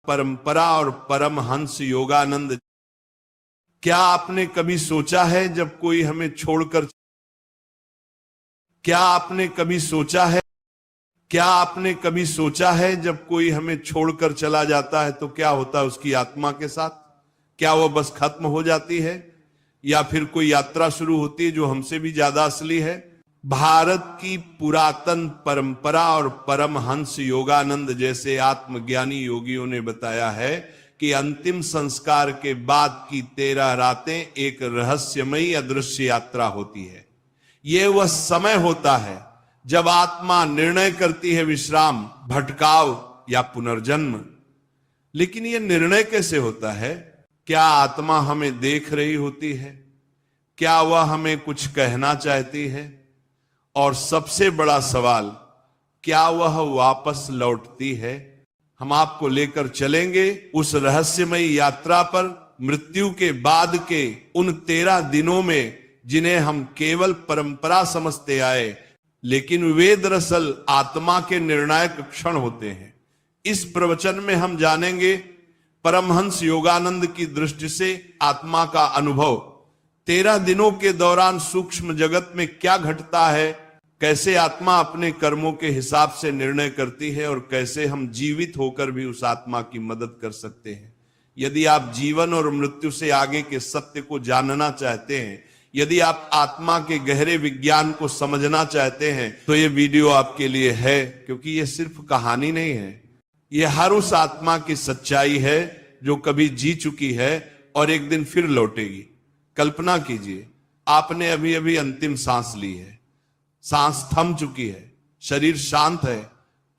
परंपरा और परमहंस योगानंद। क्या आपने कभी सोचा है जब कोई हमें छोड़कर, क्या आपने कभी सोचा है, क्या आपने कभी सोचा है जब कोई हमें छोड़कर चला जाता है तो क्या होता है उसकी आत्मा के साथ? क्या वह बस खत्म हो जाती है या फिर कोई यात्रा शुरू होती है जो हमसे भी ज्यादा असली है? भारत की पुरातन परंपरा और परमहंस योगानंद जैसे आत्मज्ञानी योगियों ने बताया है कि अंतिम संस्कार के बाद की 13 रातें एक रहस्यमयी अदृश्य यात्रा होती है। यह वह समय होता है जब आत्मा निर्णय करती है विश्राम, भटकाव या पुनर्जन्म। लेकिन यह निर्णय कैसे होता है? क्या आत्मा हमें देख रही होती है? क्या वह हमें कुछ कहना चाहती है? और सबसे बड़ा सवाल, क्या वह वापस लौटती है? हम आपको लेकर चलेंगे उस रहस्यमयी यात्रा पर, मृत्यु के बाद के उन 13 दिनों में जिन्हें हम केवल परंपरा समझते आए, लेकिन वे दरअसल आत्मा के निर्णायक क्षण होते हैं। इस प्रवचन में हम जानेंगे परमहंस योगानंद की दृष्टि से आत्मा का अनुभव, 13 दिनों के दौरान सूक्ष्म जगत में क्या घटता है, कैसे आत्मा अपने कर्मों के हिसाब से निर्णय करती है और कैसे हम जीवित होकर भी उस आत्मा की मदद कर सकते हैं। यदि आप जीवन और मृत्यु से आगे के सत्य को जानना चाहते हैं, यदि आप आत्मा के गहरे विज्ञान को समझना चाहते हैं, तो ये वीडियो आपके लिए है, क्योंकि ये सिर्फ कहानी नहीं है, ये हर उस आत्मा की सच्चाई है जो कभी जी चुकी है और एक दिन फिर लौटेगी। कल्पना कीजिए, आपने अभी अभी अंतिम सांस ली है, सांस थम चुकी है, शरीर शांत है,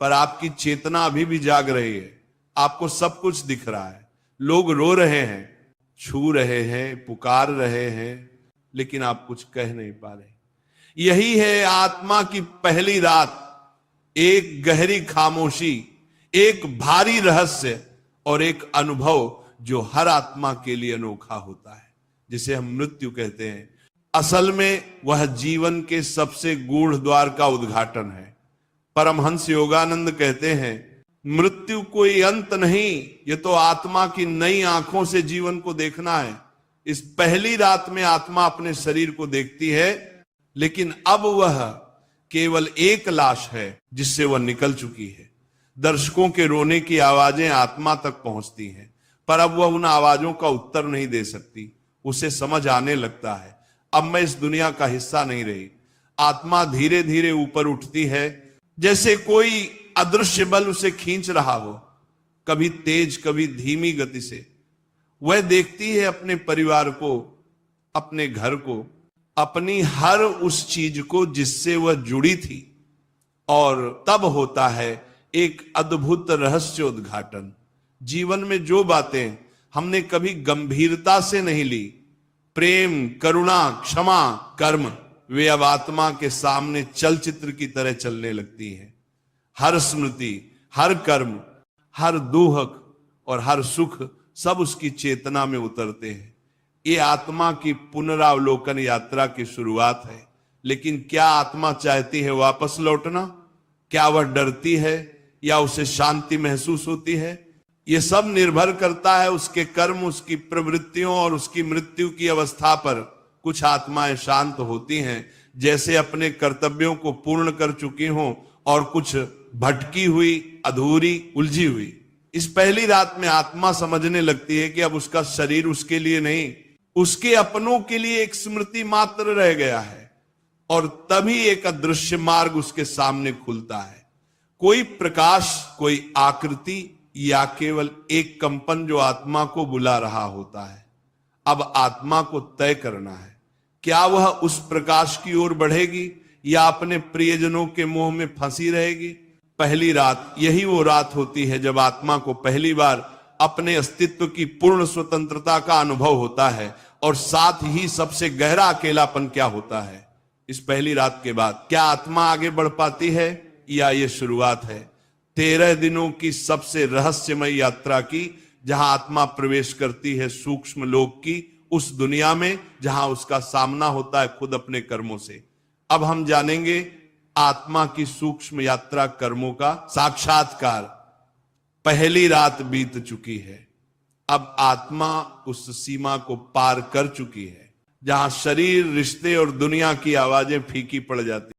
पर आपकी चेतना अभी भी जाग रही है। आपको सब कुछ दिख रहा है, लोग रो रहे हैं, छू रहे हैं, पुकार रहे हैं, लेकिन आप कुछ कह नहीं पा रहे। यही है आत्मा की पहली रात, एक गहरी खामोशी, एक भारी रहस्य और एक अनुभव जो हर आत्मा के लिए अनोखा होता है, जिसे हम मृत्यु कहते हैं। असल में वह जीवन के सबसे गूढ़ द्वार का उद्घाटन है। परमहंस योगानंद कहते हैं, मृत्यु कोई अंत नहीं, ये तो आत्मा की नई आंखों से जीवन को देखना है। इस पहली रात में आत्मा अपने शरीर को देखती है, लेकिन अब वह केवल एक लाश है जिससे वह निकल चुकी है। दर्शकों के रोने की आवाजें आत्मा तक पहुंचती हैं, पर अब वह उन आवाजों का उत्तर नहीं दे सकती। उसे समझ आने लगता है, अब मैं इस दुनिया का हिस्सा नहीं रही। आत्मा धीरे धीरे ऊपर उठती है, जैसे कोई अदृश्य बल उसे खींच रहा हो, कभी तेज कभी धीमी गति से। वह देखती है अपने परिवार को, अपने घर को, अपनी हर उस चीज को जिससे वह जुड़ी थी, और तब होता है एक अद्भुत रहस्य उद्घाटन। जीवन में जो बातें हमने कभी गंभीरता से नहीं ली, प्रेम, करुणा, क्षमा, कर्म, वे अब आत्मा के सामने चलचित्र की तरह चलने लगती हैं। हर स्मृति, हर कर्म, हर दुख और हर सुख सब उसकी चेतना में उतरते हैं। ये आत्मा की पुनरावलोकन यात्रा की शुरुआत है। लेकिन क्या आत्मा चाहती है वापस लौटना? क्या वह डरती है या उसे शांति महसूस होती है? यह सब निर्भर करता है उसके कर्म, उसकी प्रवृत्तियों और उसकी मृत्यु की अवस्था पर। कुछ आत्माएं शांत होती हैं, जैसे अपने कर्तव्यों को पूर्ण कर चुकी हों, और कुछ भटकी हुई, अधूरी, उलझी हुई। इस पहली रात में आत्मा समझने लगती है कि अब उसका शरीर उसके लिए नहीं, उसके अपनों के लिए एक स्मृति मात्र रह गया है। और तभी एक अदृश्य मार्ग उसके सामने खुलता है। कोई प्रकाश, कोई आकृति या केवल एक कंपन जो आत्मा को बुला रहा होता है। अब आत्मा को तय करना है, क्या वह उस प्रकाश की ओर बढ़ेगी या अपने प्रियजनों के मोह में फंसी रहेगी। पहली रात यही वो रात होती है जब आत्मा को पहली बार अपने अस्तित्व की पूर्ण स्वतंत्रता का अनुभव होता है, और साथ ही सबसे गहरा अकेलापन क्या होता है। इस पहली रात के बाद क्या आत्मा आगे बढ़ पाती है या ये शुरुआत है 13 दिनों की सबसे रहस्यमय यात्रा की, जहां आत्मा प्रवेश करती है सूक्ष्म लोक की उस दुनिया में जहां उसका सामना होता है खुद अपने कर्मों से। अब हम जानेंगे आत्मा की सूक्ष्म यात्रा कर्मों का साक्षात्कार। पहली रात बीत चुकी है, अब आत्मा उस सीमा को पार कर चुकी है जहां शरीर, रिश्ते और दुनिया की आवाजें फीकी पड़ जाती।